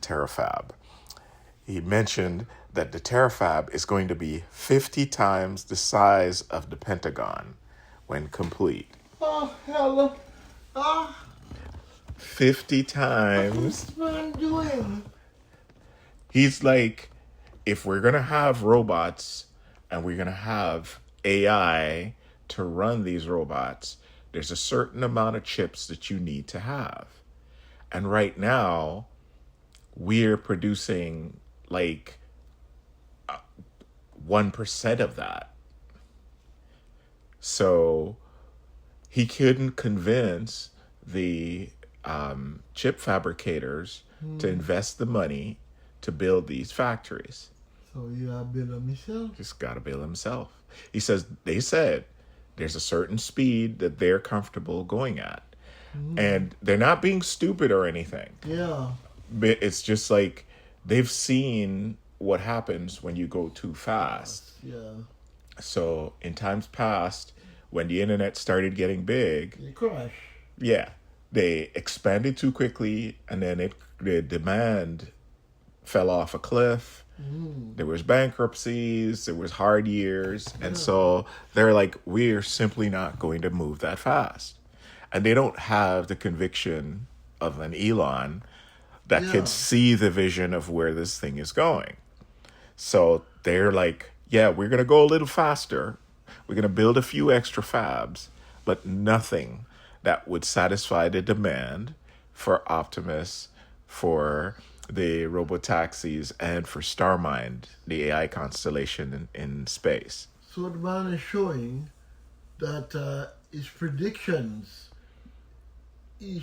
Terafab. He mentioned that the Terafab is going to be 50 times the size of the Pentagon when complete. Oh, hell. 50 times. What's man doing? He's like, if we're going to have robots and we're going to have AI to run these robots, there's a certain amount of chips that you need to have. And right now, we're producing like 1% of that. So he couldn't convince the chip fabricators to invest the money to build these factories. So you have built them yourself? Just got to build himself. He says, they said there's a certain speed that they're comfortable going at. And they're not being stupid or anything. Yeah. But it's just like they've seen what happens when you go too fast. Yeah. So in times past, when the internet started getting big, They crash. yeah, they expanded too quickly, and then the demand fell off a cliff. There was bankruptcies, there was hard years, and so they're like, we're simply not going to move that fast. And they don't have the conviction of an Elon that can see the vision of where this thing is going. So they're like, yeah, we're going to go a little faster. We're going to build a few extra fabs, but nothing that would satisfy the demand for Optimus, for the robotaxis, and for Starmind, the AI constellation in space. So the man is showing that his predictions, he's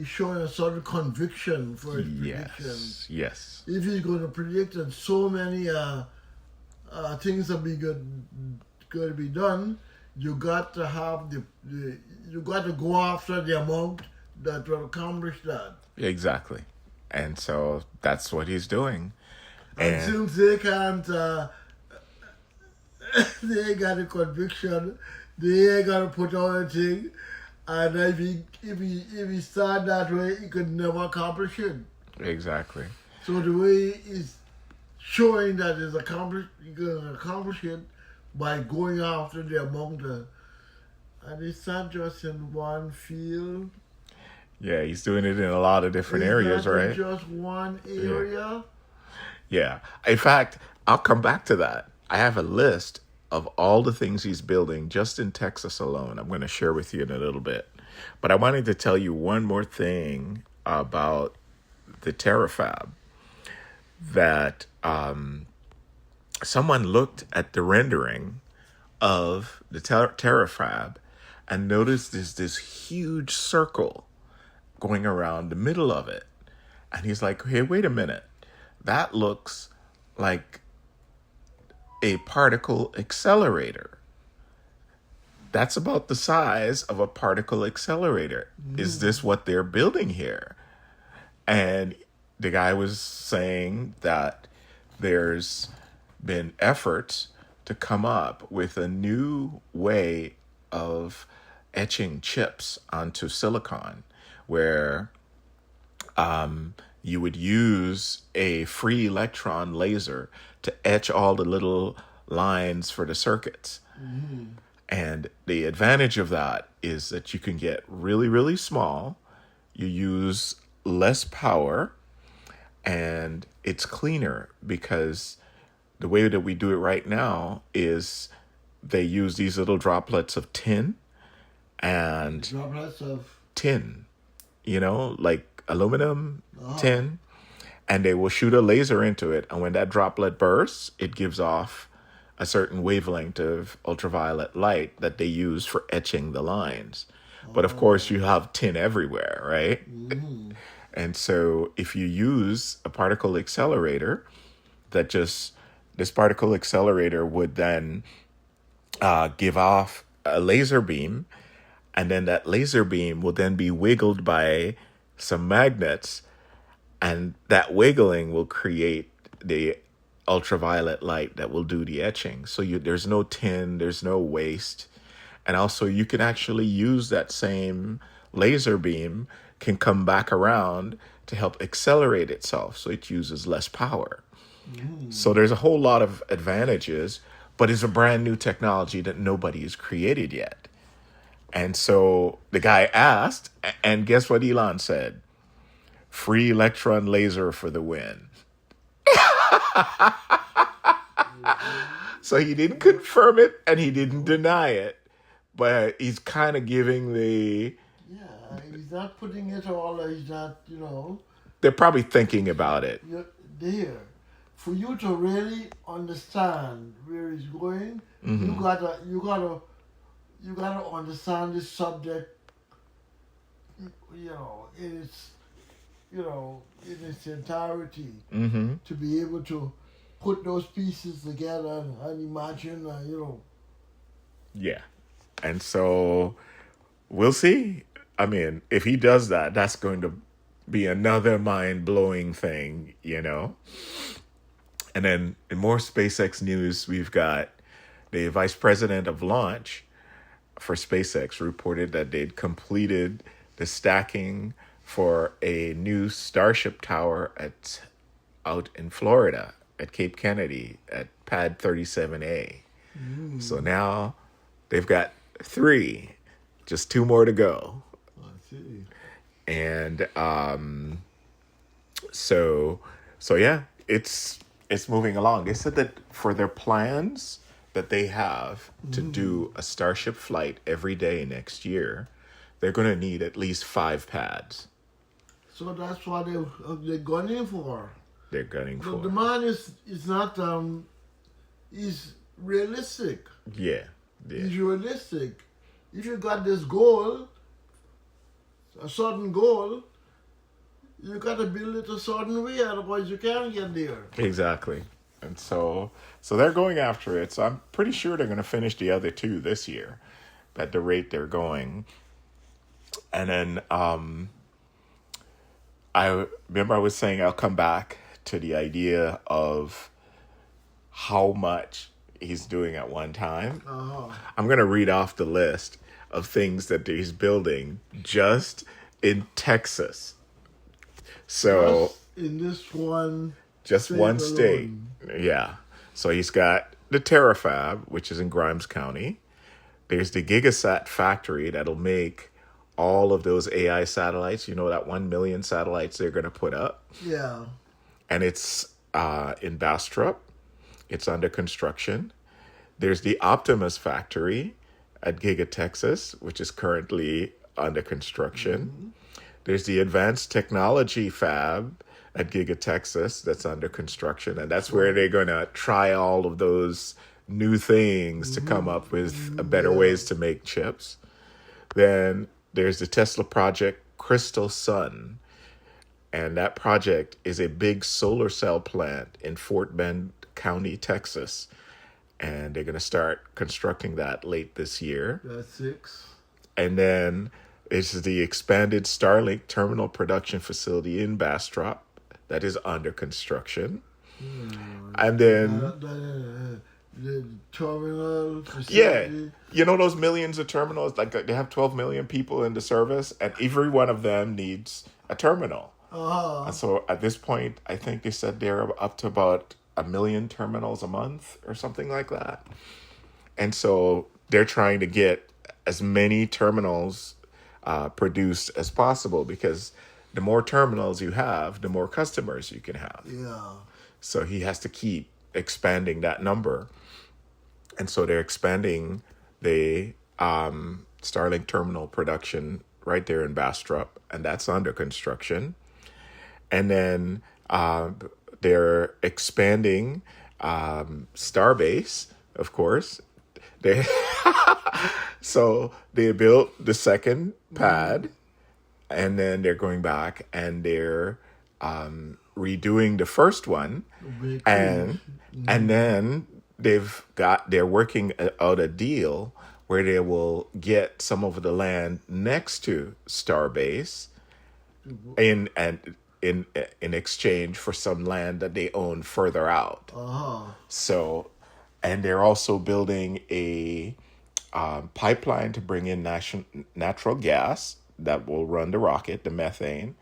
showing a sort of conviction for his predictions. Yes. If he's going to predict that so many things are going to be done, you got to have you got to go after the amount that will accomplish that. Exactly. And so that's what he's doing. And since they can't, they ain't got a conviction, they ain't got to put out a thing, and if he start that way, he could never accomplish it. Exactly. So the way he's showing that he can accomplish it by going after the amount of, and it's not just in one field. Yeah, he's doing it in a lot of different areas, not right? in just one area. Yeah. In fact, I'll come back to that. I have a list of all the things he's building just in Texas alone. I'm going to share with you in a little bit. But I wanted to tell you one more thing about the Terafab, that someone looked at the rendering of the Terafab and noticed there's this huge circle going around the middle of it. And he's like, hey, wait a minute. That looks like a particle accelerator. That's about the size of a particle accelerator. Is this what they're building here? And the guy was saying that there's been efforts to come up with a new way of etching chips onto silicon, where you would use a free electron laser to etch all the little lines for the circuits. And the advantage of that is that you can get really, really small. You use less power, and it's cleaner, because the way that we do it right now is they use these little droplets of tin, and like aluminum, tin, and they will shoot a laser into it. And when that droplet bursts, it gives off a certain wavelength of ultraviolet light that they use for etching the lines. But of course, you have tin everywhere, right? And so if you use a particle accelerator, this particle accelerator would then give off a laser beam, and then that laser beam will then be wiggled by some magnets, and that wiggling will create the ultraviolet light that will do the etching. So there's no tin, there's no waste. And also you can actually use that same laser beam can come back around to help accelerate itself, so it uses less power. So there's a whole lot of advantages, but it's a brand new technology that nobody has created yet. And so the guy asked, and guess what Elon said? Free electron laser for the win. So he didn't confirm it and he didn't deny it, but he's kind of giving the... Yeah, he's not putting it all, he's not, They're probably thinking about it. you're there. For you to really understand where he's going, you gotta understand this subject, in its entirety, to be able to put those pieces together and imagine, Yeah. And so we'll see. I mean, if he does that, that's going to be another mind-blowing thing, And then in more SpaceX news, we've got the vice president of launch for SpaceX reported that they'd completed the stacking for a new Starship tower out in Florida at Cape Kennedy at Pad 37A. So now they've got 3, just 2 more to go. I see. And so yeah, it's moving along. They said that for their plans that they have to do a Starship flight every day next year, they're going to need at least 5 pads. So that's what they're gunning for. They're gunning The for. demand is not is realistic. Yeah. Is realistic. If you got this goal, a certain goal, you got to build it a certain way, otherwise you can't get there. Exactly. And so they're going after it. So I'm pretty sure they're going to finish the other 2 this year at the rate they're going. And then I remember I was saying I'll come back to the idea of how much he's doing at one time. I'm going to read off the list of things that he's building just in Texas. So Just in this one, just state one state. alone. Yeah. So he's got the Terafab, which is in Grimes County. There's the Gigasat factory that'll make all of those AI satellites. That 1 million satellites they're going to put up. Yeah. And it's in Bastrop. It's under construction. There's the Optimus factory at Giga Texas, which is currently under construction. There's the Advanced Technology Fab at Giga Texas that's under construction. And that's where they're going to try all of those new things to come up with better ways to make chips. Then there's the Tesla project Crystal Sun. And that project is a big solar cell plant in Fort Bend County, Texas. And they're going to start constructing that late this year. That's 6. And then it's the expanded Starlink terminal production facility in Bastrop that is under construction. And then... the terminal facility. Yeah. Those millions of terminals, like they have 12 million people in the service, and every one of them needs a terminal. And so at this point, I think they said they're up to about 1 million terminals a month or something like that. And so they're trying to get as many terminals produced as possible, because the more terminals you have, the more customers you can have. Yeah. So he has to keep expanding that number. And so they're expanding the Starlink terminal production right there in Bastrop, and that's under construction. And then they're expanding Starbase, of course. So they built the second pad, and then they're going back and they're redoing the first one, and then they're working out a deal where they will get some of the land next to Starbase in exchange for some land that they own further out. So, and they're also building a pipeline to bring in natural gas that will run the rocket, the methane.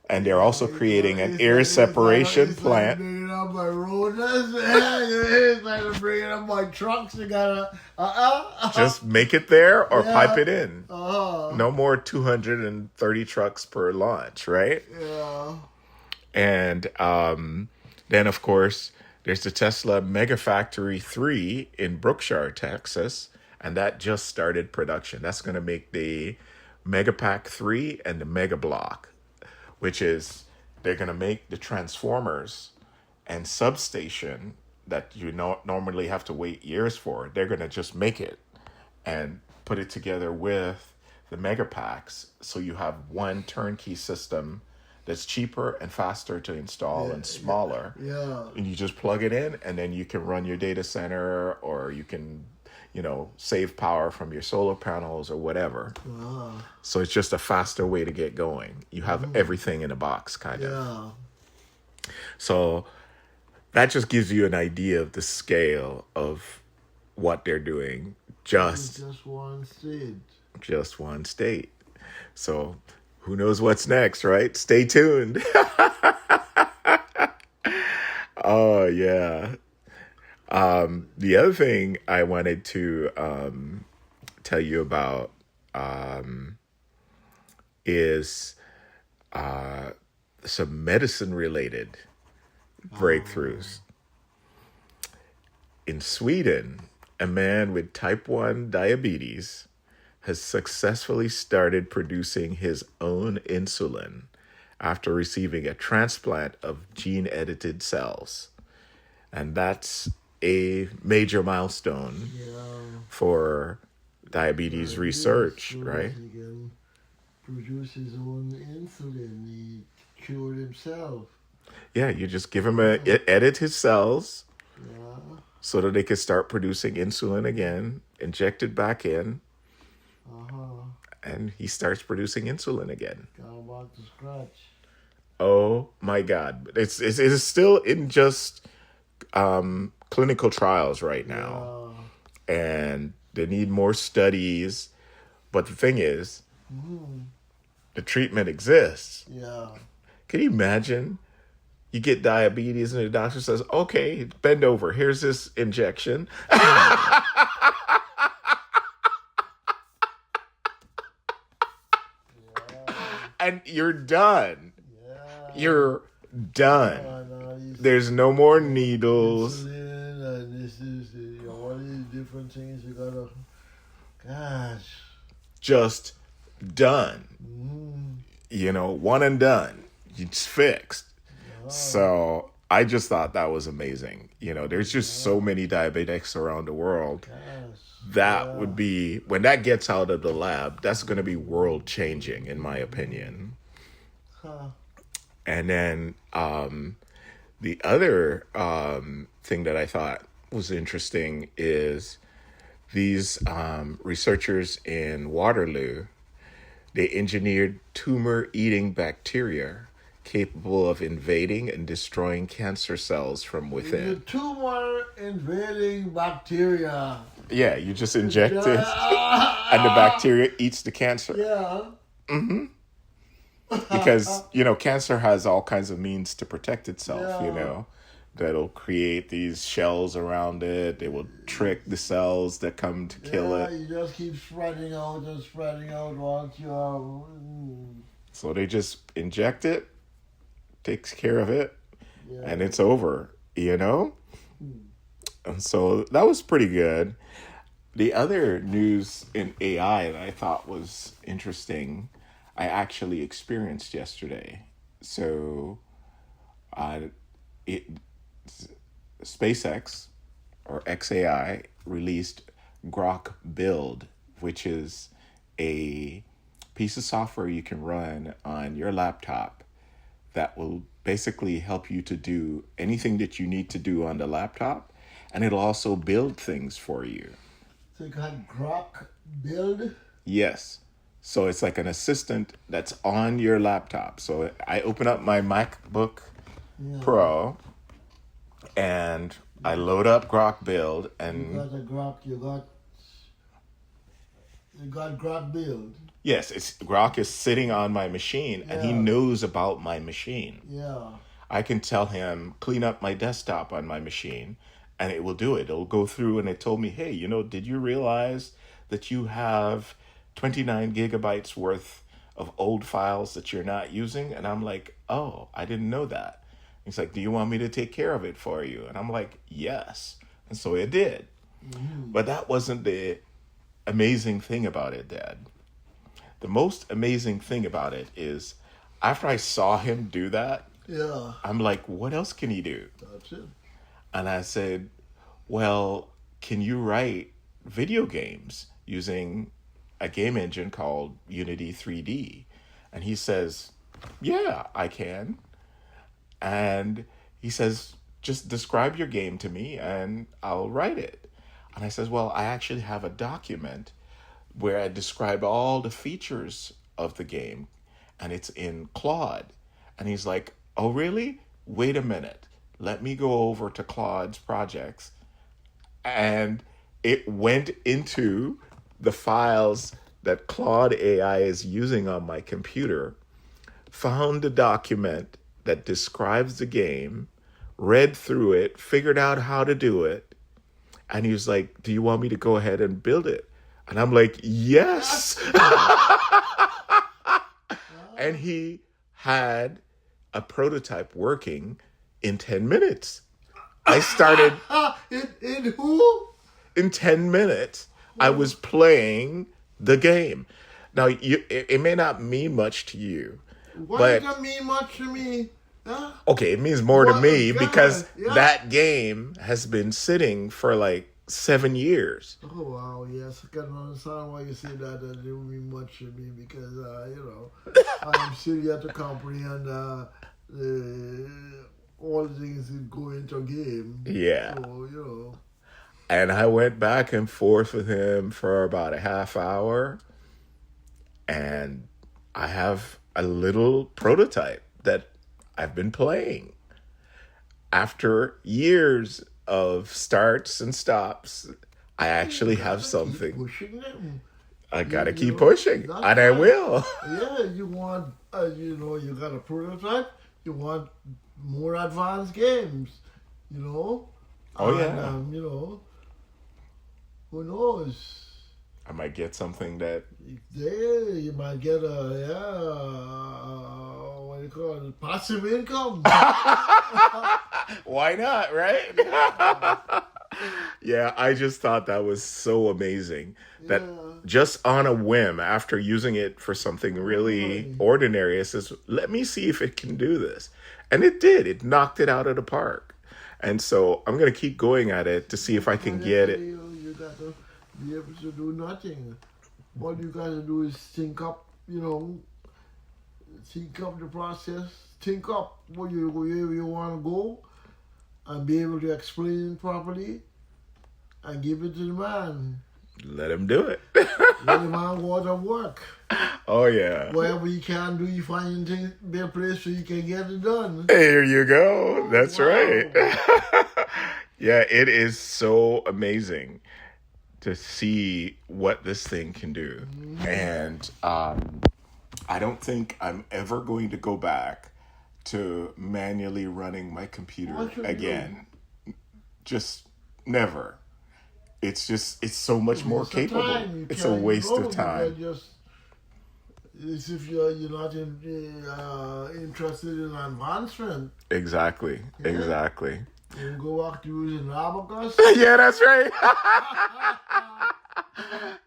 And they're also creating an It's air like- separation it's plant. Like bringing up my rollers. It's like bringing up my trucks. You gotta Just make it there or Yeah. pipe it in. Uh-huh. No more 230 trucks per launch, right? Yeah. And then, of course, there's the Tesla Mega Factory 3 in Brookshire, Texas, and that just started production. That's going to make the Megapack 3 and the Mega Block, which is they're going to make the transformers and substation that you normally have to wait years for. They're going to just make it and put it together with the Megapacks, so you have one turnkey system that's cheaper and faster to install and smaller. Yeah. And you just plug it in, and then you can run your data center, or you can, save power from your solar panels or whatever. Ah. So it's just a faster way to get going. You have everything in a box, kind of. Yeah. So that just gives you an idea of the scale of what they're doing. Just one state. just one state. So who knows what's next, right? Stay tuned. Oh, yeah. The other thing I wanted to tell you about is some medicine-related breakthroughs. In Sweden, a man with type 1 diabetes has successfully started producing his own insulin after receiving a transplant of gene-edited cells. And that's a major milestone for diabetes research, right? He can produce his own insulin. He cured himself. Yeah, you just give him edit his cells Yeah. so that they can start producing insulin again, inject it back in, and he starts producing insulin again. Come back to scratch. Oh my God. It's still in just clinical trials right now. And they need more studies. But the thing is, the treatment exists. Yeah. Can you imagine? You get diabetes and the doctor says, okay, bend over. Here's this injection. And you're done. You're done. There's no more needles. Insulin and this is all these different things you gotta. Gosh. Just done. One and done. It's fixed. So I just thought that was amazing. There's just so many diabetics around the world. That would be, when that gets out of the lab, that's going to be world changing, in my opinion. And then the other thing that I thought was interesting is these researchers in Waterloo, they engineered tumor-eating bacteria capable of invading and destroying cancer cells from The within. tumor invading bacteria. Yeah, you just inject it, and the bacteria eats the cancer. Yeah. Because, cancer has all kinds of means to protect itself, that'll create these shells around it. They will trick the cells that come to kill it. You just keep spreading out and spreading out once you are. So they just inject it, takes care of it, and it's over, And so that was pretty good. The other news in AI that I thought was interesting, I actually experienced yesterday. So SpaceX, or XAI, released Grok Build, which is a piece of software you can run on your laptop that will basically help you to do anything that you need to do on the laptop, and it'll also build things for you. So you got Grok Build? Yes. So it's like an assistant that's on your laptop. So I open up my MacBook Pro and I load up Grok Build, and You got Grok Build. Yes, Grok is sitting on my machine, and he Yeah. knows about my machine. Yeah. I can tell him, clean up my desktop on my machine, and it will do it. It'll go through, and it told me, hey, did you realize that you have 29 gigabytes worth of old files that you're not using? And I'm like, oh, I didn't know that. He's like, do you want me to take care of it for you? And I'm like, yes. And so it did. But that wasn't the amazing thing about it, Dad. The most amazing thing about it is after I saw him do that, Yeah. I'm like, what else can he do? That's it. And I said, well, can you write video games using a game engine called Unity 3D? And he says, yeah, I can. And he says, just describe your game to me and I'll write it. And I says, well, I actually have a document where I describe all the features of the game, and it's in Claude. And he's like, oh, really? Wait a minute. Let me go over to Claude's projects. And it went into the files that Claude AI is using on my computer, found a document that describes the game, read through it, figured out how to do it. And he was like, do you want me to go ahead and build it? And I'm like, yes. And he had a prototype working in 10 minutes. I started In who? in 10 minutes. I was playing the game. Now, it may not mean much to you, Why but does that mean much to me? Huh? okay, it means more to Well, me God, because yeah. that game has been sitting for like 7 years. Oh, wow, yes. I can understand why you say that. That didn't mean much to me because, I'm still yet to comprehend all the things that go into a game. Yeah. So, And I went back and forth with him for about a half hour. And I have a little prototype that I've been playing. After years of starts and stops, I actually have something. Keep pushing them. I gotta You keep know, pushing, that's and I right. will. Yeah, you want, you got a prototype, you want more advanced games, Oh, and, yeah. who knows? I might get something that, There, you might get what do you call it, passive income. why not, right? Yeah, I just thought that was so amazing that Yeah. just on a whim, after using it for something really ordinary, it says, let me see if it can do this. And it did. It knocked it out of the park. And so I'm going to keep going at it to see if I can get it. You got to be able to do nothing. All you got to do is think up, think up the process, think up where you want to go, and be able to explain it properly, and give it to the man. Let him do it. Let the man go out and work. Oh, yeah. Whatever you can do, you find be a place where you can get it done. There you go. That's Wow. right. Yeah, it is so amazing to see what this thing can do. And I don't think I'm ever going to go back to manually running my computer What should you again. Just never. It's so much more Waste of capable. time. You It's a can't waste go. of time. It's if you're not interested in advancement. Exactly. Yeah. Exactly. You go back to using abacus. Yeah, that's right.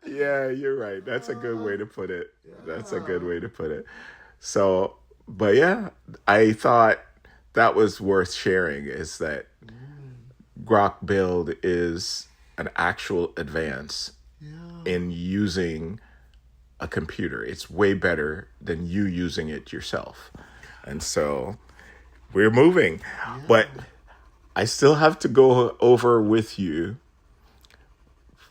Yeah, you're right. That's a good way to put it. That's a good way to put it. So, but yeah, I thought that was worth sharing, is that Grok Build is an actual advance in using a computer. It's way better than you using it yourself. And so we're moving. But I still have to go over with you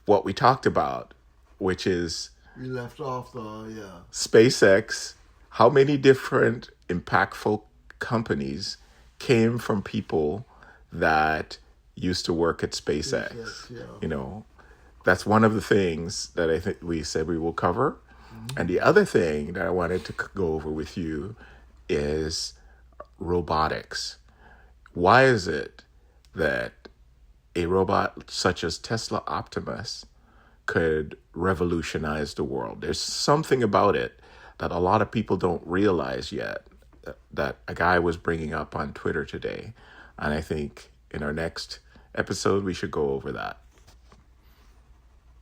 what we talked about, which is We left off SpaceX. How many different impactful companies came from people that used to work at SpaceX? SpaceX, yeah. That's one of the things that I think we said we will cover. And the other thing that I wanted to go over with you is robotics. Why is it that a robot such as Tesla Optimus could revolutionize the world? There's something about it that a lot of people don't realize yet, that a guy was bringing up on Twitter today. And I think in our next episode, we should go over that.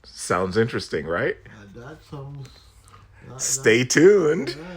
Sounds interesting, right? That sounds... Stay tuned. Yeah.